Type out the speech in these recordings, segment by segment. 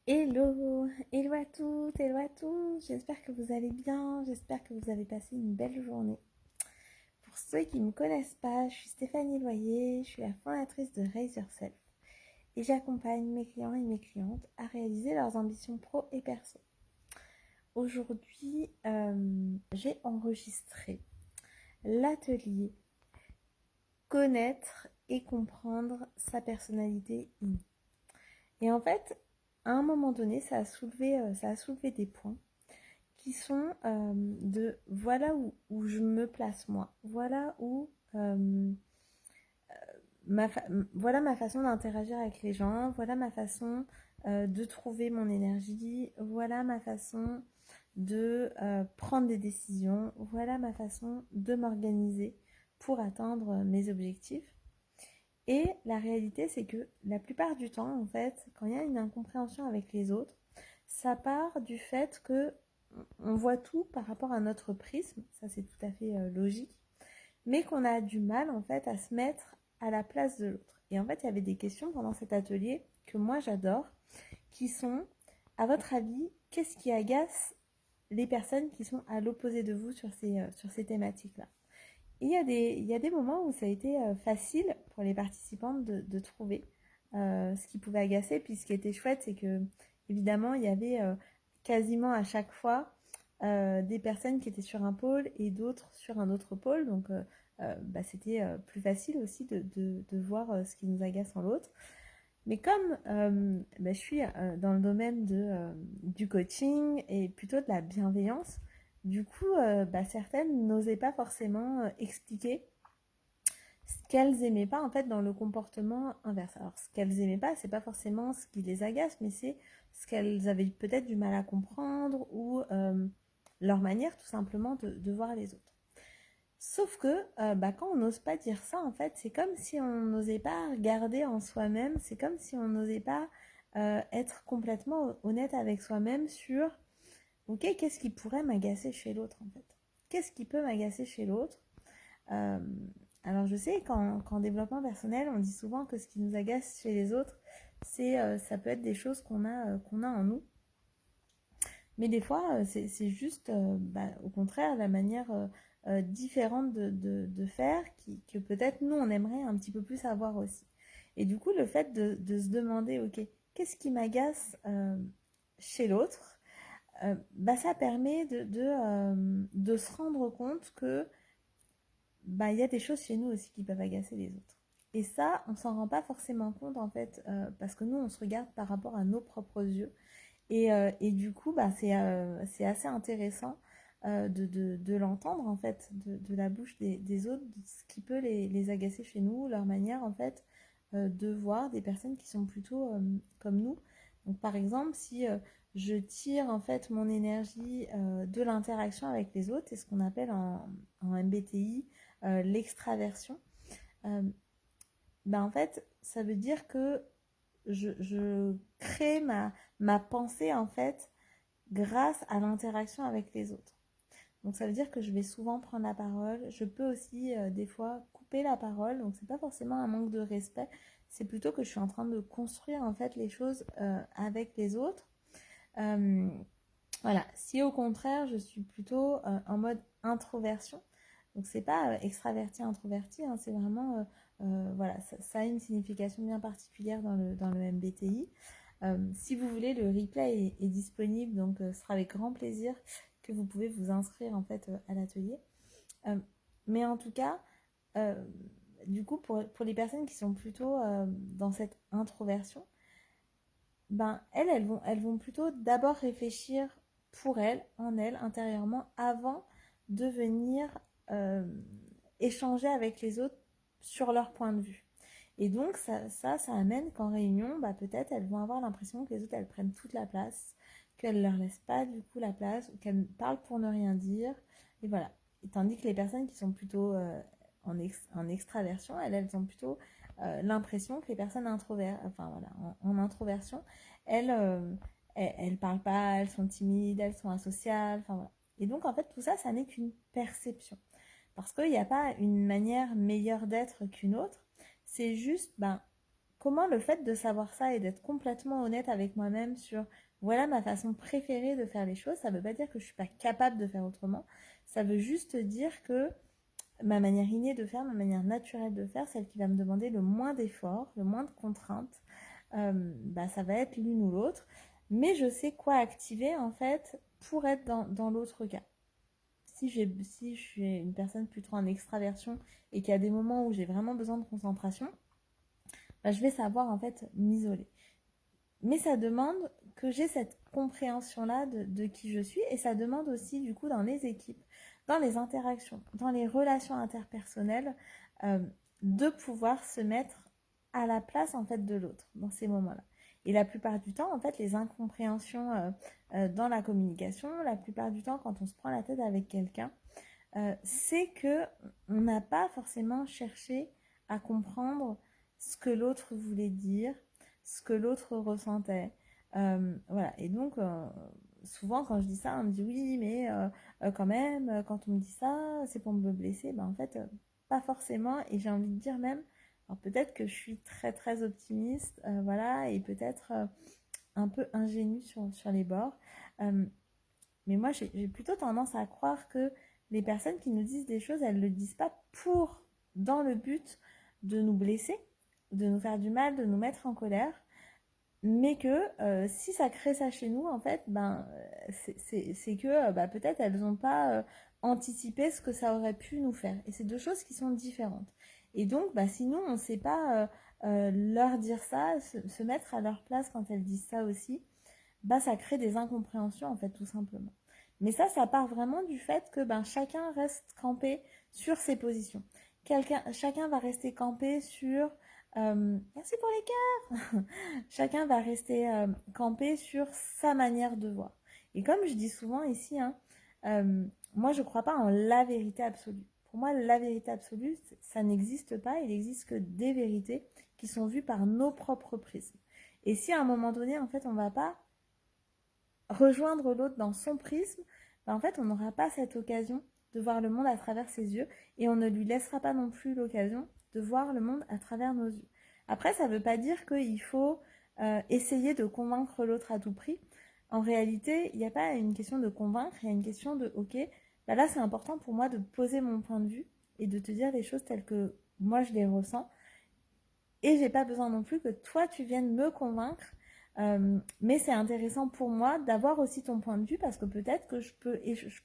Hello, hello à tous, j'espère que vous allez bien, j'espère que vous avez passé une belle journée. Pour ceux qui ne me connaissent pas, je suis Stéphanie Loyer, je suis la fondatrice de Raise Yourself et j'accompagne mes clients et mes clientes à réaliser leurs ambitions pro et perso. Aujourd'hui, j'ai enregistré l'atelier Connaître et comprendre sa personnalité innée. Et en fait, à un moment donné, ça a soulevé des points qui sont de voilà où je me place moi, voilà où ma voilà ma façon d'interagir avec les gens, voilà ma façon de trouver mon énergie, voilà ma façon de prendre des décisions, voilà ma façon de m'organiser pour atteindre mes objectifs. Et la réalité, c'est que la plupart du temps, en fait, quand il y a une incompréhension avec les autres, ça part du fait que on voit tout par rapport à notre prisme, ça c'est tout à fait logique, mais qu'on a du mal en fait à se mettre à la place de l'autre. Et en fait, il y avait des questions pendant cet atelier que moi j'adore, qui sont, à votre avis, qu'est-ce qui agace les personnes qui sont à l'opposé de vous sur ces thématiques-là? Et il y a des moments où ça a été facile pour les participantes de trouver ce qui pouvait agacer. Puis ce qui était chouette, c'est que évidemment, il y avait quasiment à chaque fois des personnes qui étaient sur un pôle et d'autres sur un autre pôle. Donc c'était plus facile aussi de voir ce qui nous agace en l'autre. Mais comme je suis dans le domaine du coaching et plutôt de la bienveillance, du coup, certaines n'osaient pas forcément expliquer ce qu'elles aimaient pas en fait dans le comportement inverse. Alors, ce qu'elles aimaient pas, c'est pas forcément ce qui les agace, mais c'est ce qu'elles avaient peut-être du mal à comprendre ou leur manière tout simplement de voir les autres. Sauf que quand on n'ose pas dire ça, en fait, c'est comme si on n'osait pas regarder en soi-même, c'est comme si on n'osait pas être complètement honnête avec soi-même sur, ok, qu'est-ce qui pourrait m'agacer chez l'autre, en fait? Qu'est-ce qui peut m'agacer chez l'autre? Euh, alors je sais qu'en développement personnel, on dit souvent que ce qui nous agace chez les autres, ça peut être des choses qu'on a en nous. Mais des fois, c'est juste, au contraire, la manière différente de faire que peut-être nous, on aimerait un petit peu plus avoir aussi. Et du coup, le fait de se demander, ok, qu'est-ce qui m'agace chez l'autre, ça permet de se rendre compte que il y a des choses chez nous aussi qui peuvent agacer les autres. Et ça, on s'en rend pas forcément compte en fait, parce que nous, on se regarde par rapport à nos propres yeux. Et du coup, c'est assez intéressant de l'entendre en fait, de la bouche des autres, de ce qui peut les agacer chez nous, leur manière en fait de voir des personnes qui sont plutôt comme nous. Donc par exemple, si je tire en fait mon énergie de l'interaction avec les autres, c'est ce qu'on appelle en MBTI l'extraversion. Euh, en fait, ça veut dire que je crée ma pensée en fait grâce à l'interaction avec les autres. Donc ça veut dire que je vais souvent prendre la parole. Je peux aussi des fois couper la parole. Donc c'est pas forcément un manque de respect. C'est plutôt que je suis en train de construire en fait les choses avec les autres. Euh, voilà. Si au contraire je suis plutôt en mode introversion, donc c'est pas extraverti introverti, hein, c'est vraiment voilà, ça a une signification bien particulière dans le MBTI. Si vous voulez, le replay est disponible, donc ce sera avec grand plaisir que vous pouvez vous inscrire en fait à l'atelier. Euh, mais en tout cas, euh, du coup, pour les personnes qui sont plutôt dans cette introversion, elles vont plutôt d'abord réfléchir pour elles, en elles, intérieurement, avant de venir euh, échanger avec les autres sur leur point de vue. Et donc, ça amène qu'en réunion, peut-être elles vont avoir l'impression que les autres, elles prennent toute la place, qu'elles ne leur laissent pas du coup la place, ou qu'elles parlent pour ne rien dire. Et voilà. Et tandis que les personnes qui sont plutôt en extraversion, elles ont plutôt l'impression que les personnes enfin voilà, en introversion, elles parlent pas, elles sont timides, elles sont asociales, enfin voilà. Et donc en fait tout ça, ça n'est qu'une perception. Parce qu'il n'y a pas une manière meilleure d'être qu'une autre. C'est juste, comment le fait de savoir ça et d'être complètement honnête avec moi-même sur voilà ma façon préférée de faire les choses, ça ne veut pas dire que je ne suis pas capable de faire autrement. Ça veut juste dire que ma manière innée de faire, ma manière naturelle de faire, celle qui va me demander le moins d'efforts, le moins de contraintes, ça va être l'une ou l'autre. Mais je sais quoi activer en fait pour être dans l'autre cas. Si je suis une personne plutôt en extraversion et qu'il y a des moments où j'ai vraiment besoin de concentration, je vais savoir en fait m'isoler. Mais ça demande que j'ai cette compréhension-là de qui je suis et ça demande aussi du coup dans les équipes, dans les interactions, dans les relations interpersonnelles, euh, de pouvoir se mettre à la place en fait de l'autre dans ces moments-là. Et la plupart du temps, en fait, les incompréhensions dans la communication, la plupart du temps, quand on se prend la tête avec quelqu'un, c'est que on n'a pas forcément cherché à comprendre ce que l'autre voulait dire, ce que l'autre ressentait. Voilà. Et donc, souvent, quand je dis ça, on me dit oui, mais quand même, quand on me dit ça, c'est pour me blesser. En fait, pas forcément. Et j'ai envie de dire même, alors peut-être que je suis très, très optimiste, voilà, et peut-être un peu ingénue sur les bords. Mais moi, j'ai plutôt tendance à croire que les personnes qui nous disent des choses, elles ne le disent pas dans le but de nous blesser, de nous faire du mal, de nous mettre en colère, mais que si ça crée ça chez nous, en fait, c'est que peut-être elles n'ont pas anticipé ce que ça aurait pu nous faire. Et c'est deux choses qui sont différentes. Et donc, si nous, on ne sait pas leur dire ça, se mettre à leur place quand elles disent ça aussi, ça crée des incompréhensions, en fait, tout simplement. Mais ça part vraiment du fait que chacun reste campé sur ses positions. Chacun va rester campé sur... merci pour les cœurs. Chacun va rester campé sur sa manière de voir. Et comme je dis souvent ici, hein, moi je ne crois pas en la vérité absolue. Pour moi, la vérité absolue, ça n'existe pas. Il n'existe que des vérités qui sont vues par nos propres prismes. Et si à un moment donné, en fait, on ne va pas rejoindre l'autre dans son prisme, en fait, on n'aura pas cette occasion de voir le monde à travers ses yeux et on ne lui laissera pas non plus l'occasion de voir le monde à travers nos yeux. Après, ça ne veut pas dire qu'il faut essayer de convaincre l'autre à tout prix. En réalité, il n'y a pas une question de convaincre, il y a une question de ok, là c'est important pour moi de poser mon point de vue et de te dire les choses telles que moi je les ressens. Et j'ai pas besoin non plus que toi tu viennes me convaincre. Mais c'est intéressant pour moi d'avoir aussi ton point de vue parce que peut-être que je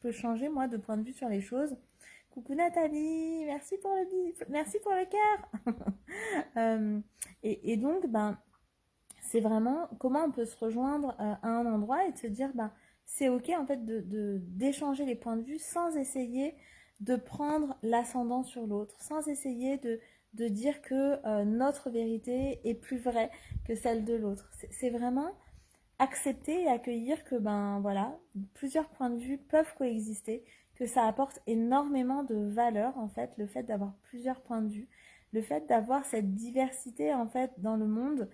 peux changer moi de point de vue sur les choses. Coucou Nathalie, merci pour le cœur. Et donc c'est vraiment comment on peut se rejoindre à un endroit et de se dire c'est ok en fait d'échanger les points de vue sans essayer de prendre l'ascendant sur l'autre, sans essayer de dire que notre vérité est plus vraie que celle de l'autre. C'est vraiment accepter et accueillir que voilà, plusieurs points de vue peuvent coexister, que ça apporte énormément de valeur en fait, le fait d'avoir plusieurs points de vue, le fait d'avoir cette diversité en fait dans le monde,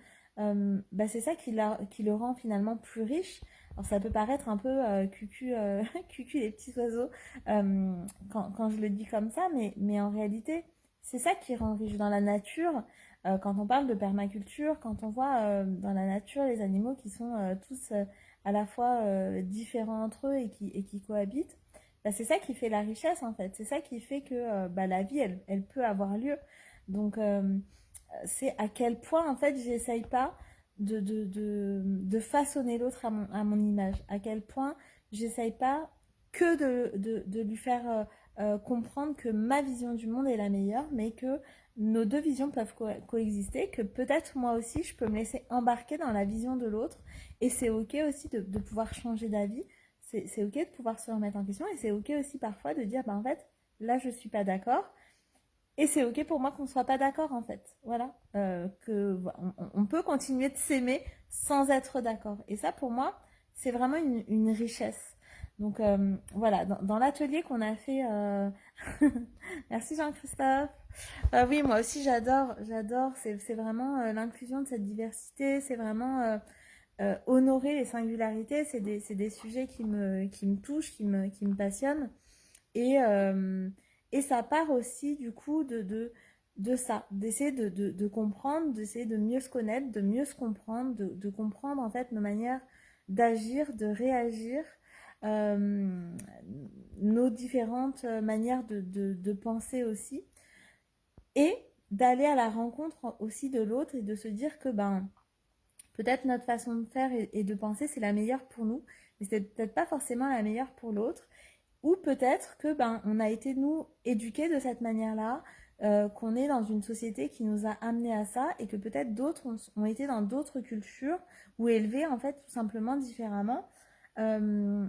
c'est ça qui le rend finalement plus riche. Alors ça peut paraître un peu cucu les petits oiseaux quand je le dis comme ça, mais en réalité c'est ça qui rend riche dans la nature. Quand on parle de permaculture, quand on voit dans la nature les animaux qui sont tous à la fois différents entre eux et qui cohabitent, c'est ça qui fait la richesse en fait. C'est ça qui fait que la vie, elle peut avoir lieu. Donc c'est à quel point en fait j'essaye pas de façonner l'autre à mon image. À quel point j'essaye pas que de lui faire comprendre que ma vision du monde est la meilleure, mais que nos deux visions peuvent coexister, que peut-être moi aussi je peux me laisser embarquer dans la vision de l'autre et c'est ok aussi de pouvoir changer d'avis, c'est ok de pouvoir se remettre en question et c'est ok aussi parfois de dire en fait là je suis pas d'accord et c'est ok pour moi qu'on soit pas d'accord en fait, voilà, on peut continuer de s'aimer sans être d'accord et ça pour moi c'est vraiment une richesse. Donc voilà, dans l'atelier qu'on a fait, merci Jean-Christophe. Oui, moi aussi j'adore. C'est vraiment l'inclusion de cette diversité, c'est vraiment honorer les singularités. C'est des sujets qui me touchent, qui me passionnent. Et, euh, et ça part aussi du coup de ça, d'essayer de comprendre, d'essayer de mieux se connaître, de mieux se comprendre, de comprendre en fait nos manières d'agir, de réagir, euh, nos différentes manières de penser aussi, et d'aller à la rencontre aussi de l'autre et de se dire que ben peut-être notre façon de faire et de penser c'est la meilleure pour nous, mais c'est peut-être pas forcément la meilleure pour l'autre. Ou peut-être que ben on a été nous éduqués de cette manière-là, qu'on est dans une société qui nous a amenés à ça et que peut-être d'autres ont été dans d'autres cultures ou élevés en fait tout simplement différemment. Euh,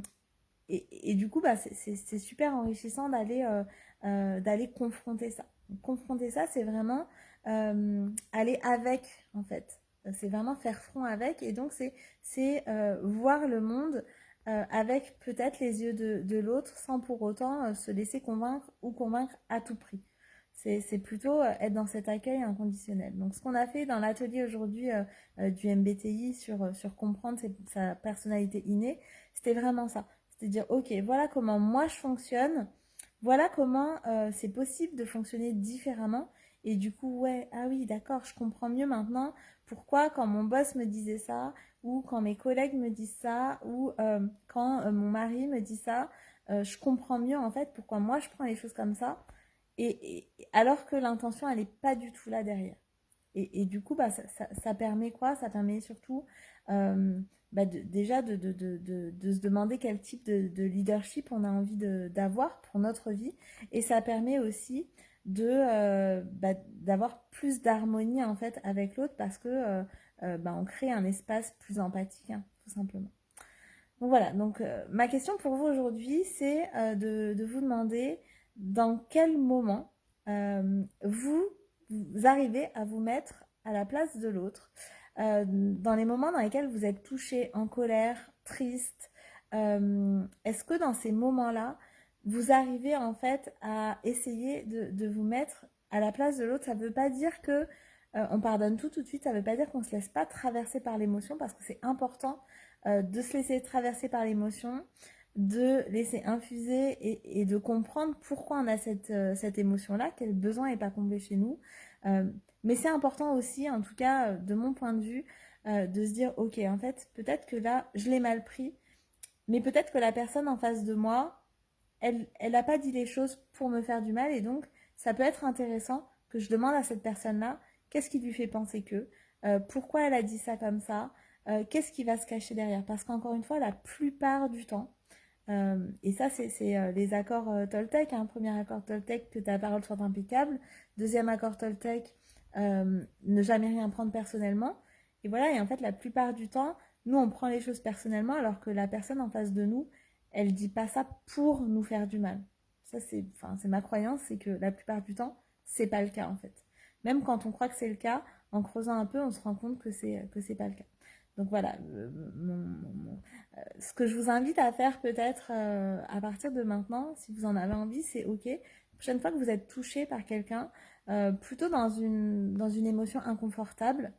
et du coup bah, c'est super enrichissant d'aller confronter ça. Confronter ça, c'est vraiment aller avec en fait. C'est vraiment faire front avec et donc c'est voir le monde avec peut-être les yeux de l'autre sans pour autant se laisser convaincre ou convaincre à tout prix. C'est plutôt être dans cet accueil inconditionnel. Donc ce qu'on a fait dans l'atelier aujourd'hui du MBTI sur comprendre sa personnalité innée, c'était vraiment ça. C'était dire, ok, voilà comment moi je fonctionne, voilà comment c'est possible de fonctionner différemment. Et du coup, ouais, ah oui, d'accord, je comprends mieux maintenant pourquoi quand mon boss me disait ça, ou quand mes collègues me disent ça, ou quand mon mari me dit ça, je comprends mieux en fait pourquoi moi je prends les choses comme ça, alors que l'intention elle n'est pas du tout là derrière. Et du coup, bah, ça permet quoi? Ça permet surtout bah, déjà de se demander quel type de leadership on a envie d'avoir pour notre vie. Et ça permet aussi bah, d'avoir plus d'harmonie en fait avec l'autre parce que bah, on crée un espace plus empathique, hein, tout simplement. Donc voilà, donc ma question pour vous aujourd'hui, c'est de vous demander dans quel moment vous arrivez à vous mettre à la place de l'autre, dans les moments dans lesquels vous êtes touché, en colère, triste. Est-ce que dans ces moments-là, vous arrivez en fait à essayer de vous mettre à la place de l'autre? Ça ne veut pas dire que on pardonne tout de suite, ça ne veut pas dire qu'on ne se laisse pas traverser par l'émotion parce que c'est important de se laisser traverser par l'émotion, de laisser infuser et de comprendre pourquoi on a cette émotion-là, quel besoin n'est pas comblé chez nous. Euh, mais c'est important aussi, en tout cas de mon point de vue, de se dire, ok, en fait, peut-être que là, je l'ai mal pris, mais peut-être que la personne en face de moi, elle n'a pas dit les choses pour me faire du mal, et donc ça peut être intéressant que je demande à cette personne-là qu'est-ce qui lui fait penser que, pourquoi elle a dit ça comme ça, qu'est-ce qui va se cacher derrière. Parce qu'encore une fois, la plupart du temps, et ça c'est les accords Toltec, hein, premier accord Toltec, que ta parole soit impeccable, deuxième accord Toltec, ne jamais rien prendre personnellement. Et voilà, et en fait la plupart du temps, nous on prend les choses personnellement alors que la personne en face de nous, elle dit pas ça pour nous faire du mal. Ça, c'est ma croyance, c'est que la plupart du temps, c'est pas le cas en fait. Même quand on croit que c'est le cas, en creusant un peu, on se rend compte que c'est pas le cas. Donc voilà, ce que je vous invite à faire peut-être à partir de maintenant, si vous en avez envie, c'est ok. La prochaine fois que vous êtes touché par quelqu'un, plutôt dans une émotion inconfortable,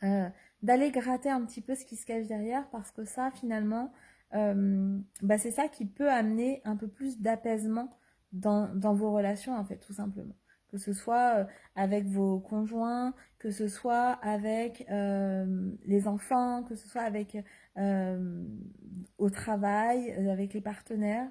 euh, d'aller gratter un petit peu ce qui se cache derrière parce que ça finalement bah, c'est ça qui peut amener un peu plus d'apaisement dans vos relations en fait tout simplement, que ce soit avec vos conjoints, que ce soit avec les enfants, que ce soit avec euh, au travail, avec les partenaires.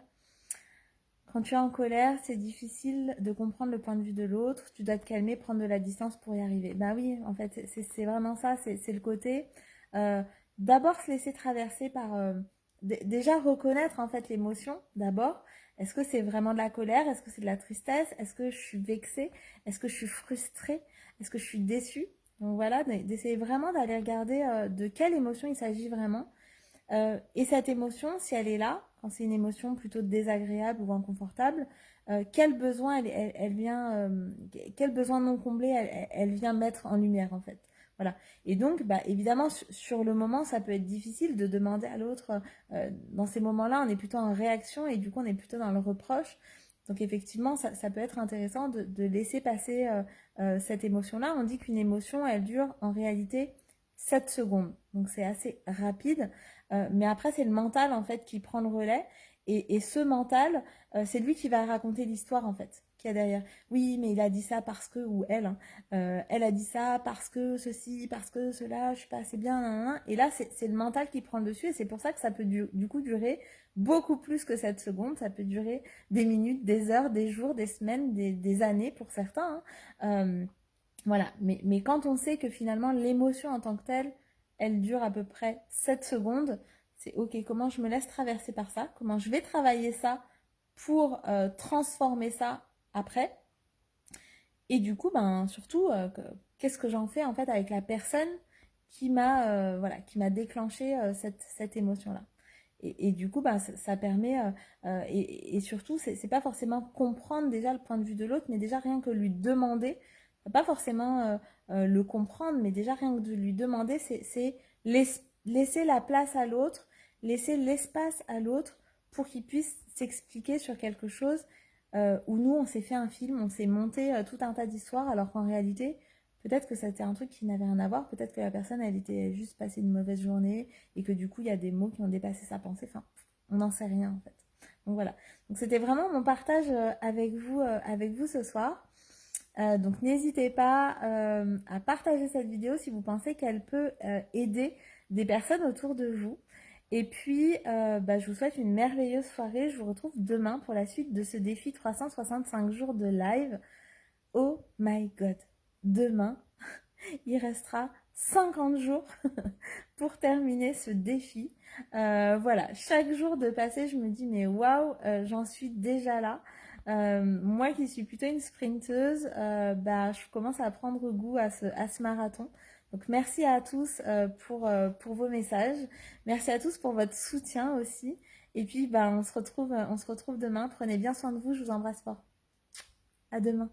Quand tu es en colère, c'est difficile de comprendre le point de vue de l'autre. Tu dois te calmer, prendre de la distance pour y arriver. Bah oui, en fait, c'est vraiment ça. C'est le côté euh, d'abord se laisser traverser par déjà reconnaître en fait l'émotion. D'abord, est-ce que c'est vraiment de la colère? Est-ce que c'est de la tristesse? Est-ce que je suis vexée? Est-ce que je suis frustrée? Est-ce que je suis déçue? Donc voilà, d'essayer vraiment d'aller regarder de quelle émotion il s'agit vraiment. Et cette émotion, si elle est là, quand c'est une émotion plutôt désagréable ou inconfortable, quel besoin elle vient, quel besoin non comblé elle vient mettre en lumière en fait. Voilà. Et donc, bah, évidemment, sur le moment, ça peut être difficile de demander à l'autre. Dans ces moments-là, on est plutôt en réaction et du coup, on est plutôt dans le reproche. Donc, effectivement, ça peut être intéressant de laisser passer cette émotion-là. On dit qu'une émotion, elle dure en réalité 7 secondes. Donc, c'est assez rapide. Mais après, c'est le mental en fait qui prend le relais. Et ce mental, c'est lui qui va raconter l'histoire en fait. qu'il y a derrière. Oui, mais il a dit ça parce que, ou elle, hein, elle a dit ça parce que ceci, parce que cela, je suis pas assez bien, nan, nan, nan. Et là, c'est le mental qui prend le dessus, et c'est pour ça que ça peut du coup durer beaucoup plus que 7 secondes, ça peut durer des minutes, des heures, des jours, des semaines, des années pour certains, hein. Voilà, mais quand on sait que finalement l'émotion en tant que telle, elle dure à peu près 7 secondes, c'est ok, comment je me laisse traverser par ça, comment je vais travailler ça pour transformer ça après. Et du coup, ben, surtout, qu'est-ce que j'en fais en fait avec la personne qui m'a voilà, qui m'a déclenché cette émotion-là. Et du coup, ben, ça permet, et surtout, c'est pas forcément comprendre déjà le point de vue de l'autre, mais déjà rien que lui demander, pas forcément le comprendre, mais déjà rien que de lui demander, c'est laisser la place à l'autre, laisser l'espace à l'autre pour qu'il puisse s'expliquer sur quelque chose où nous, on s'est fait un film, on s'est monté tout un tas d'histoires, alors qu'en réalité, peut-être que c'était un truc qui n'avait rien à voir, peut-être que la personne, elle était juste passée une mauvaise journée, et que du coup, il y a des mots qui ont dépassé sa pensée, enfin, on n'en sait rien en fait. Donc voilà, donc c'était vraiment mon partage avec vous ce soir. Donc n'hésitez pas à partager cette vidéo si vous pensez qu'elle peut aider des personnes autour de vous. Et puis, je vous souhaite une merveilleuse soirée. Je vous retrouve demain pour la suite de ce défi 365 jours de live. Oh my god, demain, il restera 50 jours pour terminer ce défi. Voilà, chaque jour de passer, je me dis, mais waouh, j'en suis déjà là. Moi qui suis plutôt une sprinteuse, je commence à prendre goût à ce marathon. Donc merci à tous pour vos messages. Merci à tous pour votre soutien aussi. Et puis on se retrouve demain. Prenez bien soin de vous. Je vous embrasse fort. À demain.